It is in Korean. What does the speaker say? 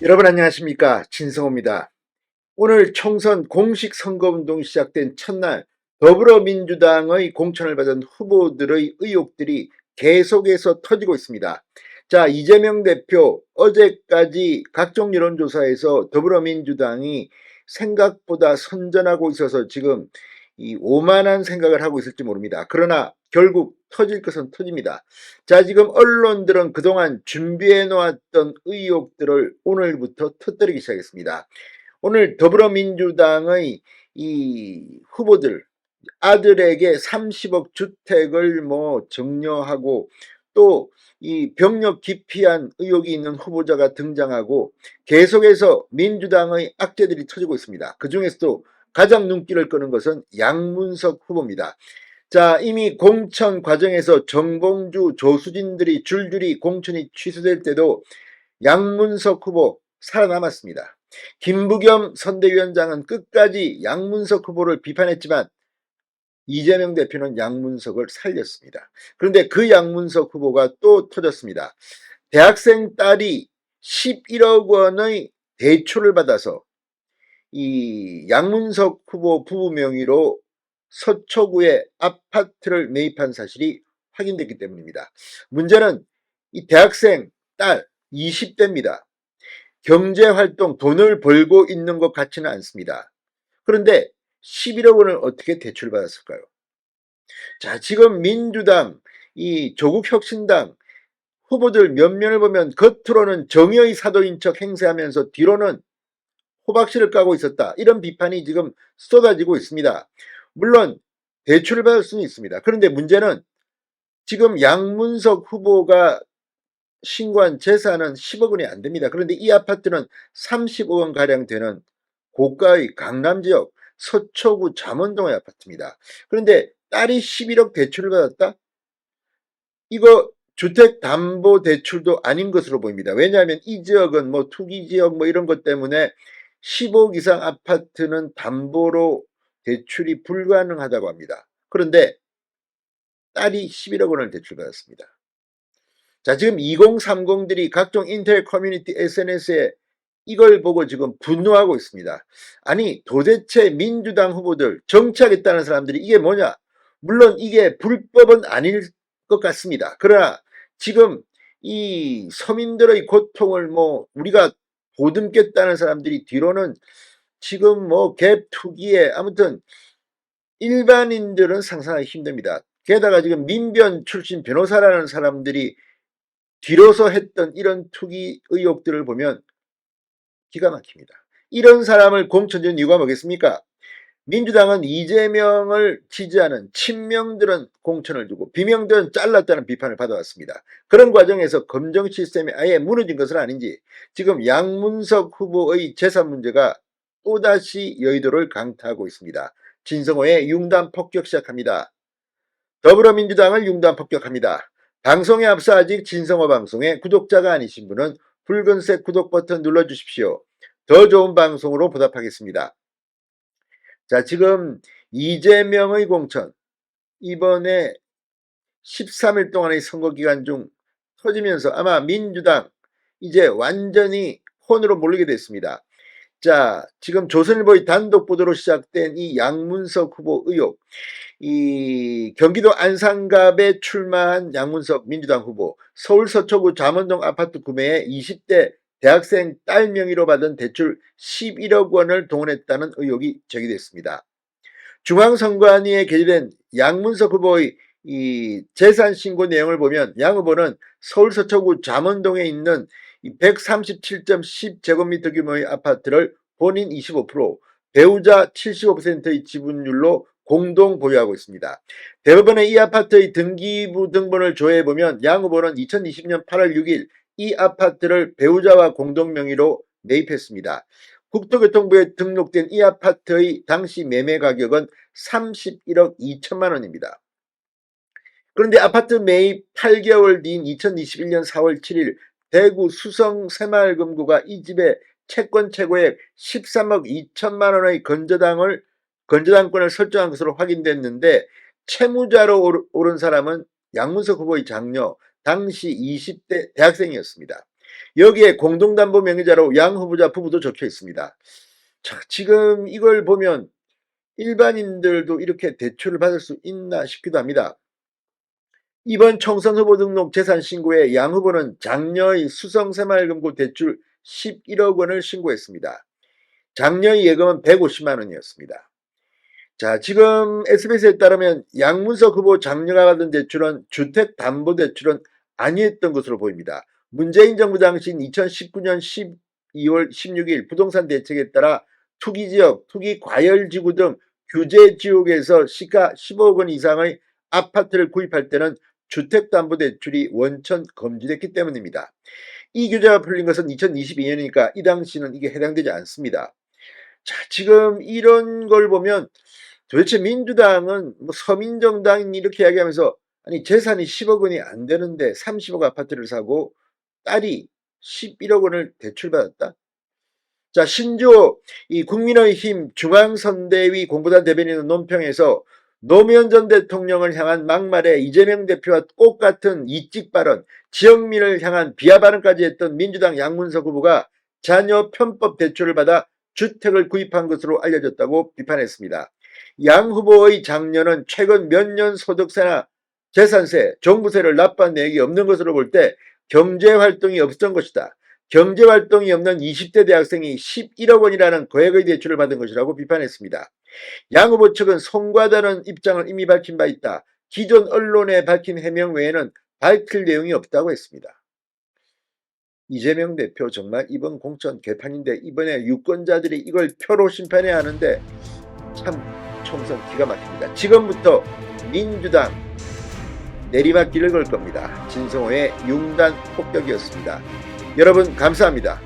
여러분 안녕하십니까, 진성호입니다. 오늘 총선 공식 선거운동이 시작된 첫날 더불어민주당의 공천을 받은 후보들의 의혹들이 계속해서 터지고 있습니다. 자, 이재명 대표 어제까지 각종 여론조사에서 더불어민주당이 생각보다 선전하고 있어서 지금 이 오만한 생각을 하고 있을지 모릅니다. 그러나 결국 터질 것은 터집니다. 자, 지금 언론들은 그동안 준비해 놓았던 의혹들을 오늘부터 터뜨리기 시작했습니다. 오늘 더불어민주당의 이 후보들 아들에게 30억 주택을 증여하고 또 이 병력 기피한 의혹이 있는 후보자가 등장하고 계속해서 민주당의 악재들이 터지고 있습니다. 그 중에서도 가장 눈길을 끄는 것은 양문석 후보입니다. 자, 이미 공천 과정에서 정봉주, 조수진들이 줄줄이 공천이 취소될 때도 양문석 후보 살아남았습니다. 김부겸 선대위원장은 끝까지 양문석 후보를 비판했지만 이재명 대표는 양문석을 살렸습니다. 그런데 그 양문석 후보가 또 터졌습니다. 대학생 딸이 11억 원의 대출을 받아서 이 양문석 후보 부부 명의로 서초구에 아파트를 매입한 사실이 확인됐기 때문입니다. 문제는 이 대학생 딸 20대입니다. 경제활동, 돈을 벌고 있는 것 같지는 않습니다. 그런데 11억 원을 어떻게 대출받았을까요? 자, 지금 민주당, 이 조국혁신당 후보들 면면을 보면 겉으로는 정의의 사도인 척 행세하면서 뒤로는 호박씨를 까고 있었다. 이런 비판이 지금 쏟아지고 있습니다. 물론 대출을 받을 수는 있습니다. 그런데 문제는 지금 양문석 후보가 신고한 재산은 10억 원이 안 됩니다. 그런데 이 아파트는 30억 원 가량 되는 고가의 강남지역 서초구 잠원동의 아파트입니다. 그런데 딸이 11억 대출을 받았다? 이거 주택담보대출도 아닌 것으로 보입니다. 왜냐하면 이 지역은 투기지역 이런 것 때문에 10억 이상 아파트는 담보로 대출이 불가능하다고 합니다. 그런데 딸이 11억 원을 대출받았습니다. 자, 지금 2030들이 각종 인터넷 커뮤니티 SNS에 이걸 보고 지금 분노하고 있습니다. 아니, 도대체 민주당 후보들, 정치하겠다는 사람들이 이게 뭐냐? 물론 이게 불법은 아닐 것 같습니다. 그러나 지금 이 서민들의 고통을 우리가 보듬겠다는 사람들이 뒤로는 지금 갭 투기에 아무튼 일반인들은 상상하기 힘듭니다. 게다가 지금 민변 출신 변호사라는 사람들이 뒤로서 했던 이런 투기 의혹들을 보면 기가 막힙니다. 이런 사람을 공천준 이유가 뭐겠습니까? 민주당은 이재명을 지지하는 친명들은 공천을 주고 비명들은 잘랐다는 비판을 받아왔습니다. 그런 과정에서 검정 시스템이 아예 무너진 것은 아닌지 지금 양문석 후보의 재산 문제가 또다시 여의도를 강타하고 있습니다. 진성호의 융단 폭격 시작합니다. 더불어민주당을 융단 폭격합니다. 방송에 앞서 아직 진성호 방송에 구독자가 아니신 분은 붉은색 구독 버튼 눌러주십시오. 더 좋은 방송으로 보답하겠습니다. 자, 지금 이재명의 공천 이번에 13일 동안의 선거기간 중 터지면서 아마 민주당 이제 완전히 혼으로 몰리게 됐습니다. 자, 지금 조선일보의 단독 보도로 시작된 이 양문석 후보 의혹, 이 경기도 안산갑에 출마한 양문석 민주당 후보, 서울 서초구 잠원동 아파트 구매에 20대 대학생 딸 명의로 받은 대출 11억 원을 동원했다는 의혹이 제기됐습니다. 중앙선관위에 게재된 양문석 후보의 이 재산 신고 내용을 보면 양 후보는 서울 서초구 잠원동에 있는 137.10제곱미터 규모의 아파트를 본인 25%, 배우자 75%의 지분율로 공동 보유하고 있습니다. 대법원에 이 아파트의 등기부 등본을 조회해보면 양 후보는 2020년 8월 6일 이 아파트를 배우자와 공동 명의로 매입했습니다. 국토교통부에 등록된 이 아파트의 당시 매매 가격은 31억 2천만 원입니다. 그런데 아파트 매입 8개월 뒤인 2021년 4월 7일 대구 수성 새마을금고가 이 집의 채권 최고액 13억 2천만 원의 건저당권을 설정한 것으로 확인됐는데 채무자로 오른 사람은 양문석 후보의 장녀 당시 20대 대학생이었습니다. 여기에 공동담보 명의자로 양 후보자 부부도 적혀 있습니다. 자, 지금 이걸 보면 일반인들도 이렇게 대출을 받을 수 있나 싶기도 합니다. 이번 총선 후보 등록 재산 신고에 양 후보는 장녀의 수성새마을금고 대출 11억 원을 신고했습니다. 장녀의 예금은 150만 원이었습니다. 자, 지금 SBS에 따르면 양문석 후보 장녀가 받은 대출은 주택담보대출은 아니었던 것으로 보입니다. 문재인 정부 당시인 2019년 12월 16일 부동산 대책에 따라 투기지역, 투기과열지구 등 규제지역에서 시가 15억 원 이상의 아파트를 구입할 때는 주택담보대출이 원천 금지됐기 때문입니다. 이 규제가 풀린 것은 2022년이니까 이 당시는 이게 해당되지 않습니다. 자, 지금 이런 걸 보면 도대체 민주당은 뭐 서민정당이 이렇게 이야기하면서 아니 재산이 10억 원이 안 되는데 30억 아파트를 사고 딸이 11억 원을 대출받았다? 자, 심지어 이 국민의힘 중앙선대위 공보단 대변인은 논평에서 노무현 전 대통령을 향한 막말에 이재명 대표와 똑같은 이찍 발언, 지역민을 향한 비하 발언까지 했던 민주당 양문석 후보가 자녀 편법 대출을 받아 주택을 구입한 것으로 알려졌다고 비판했습니다. 양 후보의 장녀는 최근 몇 년 소득세나 재산세, 종부세를 납부한 내역이 없는 것으로 볼 때 경제활동이 없었던 것이다. 경제활동이 없는 20대 대학생이 11억 원이라는 거액의 대출을 받은 것이라고 비판했습니다. 양 후보 측은 송구하다는 입장을 이미 밝힌 바 있다. 기존 언론에 밝힌 해명 외에는 밝힐 내용이 없다고 했습니다. 이재명 대표 정말 이번 공천 개판인데 이번에 유권자들이 이걸 표로 심판해야 하는데 참 총선 기가 막힙니다. 지금부터 민주당 내리막길을 걸 겁니다. 진성호의 융단 폭격이었습니다. 여러분 감사합니다.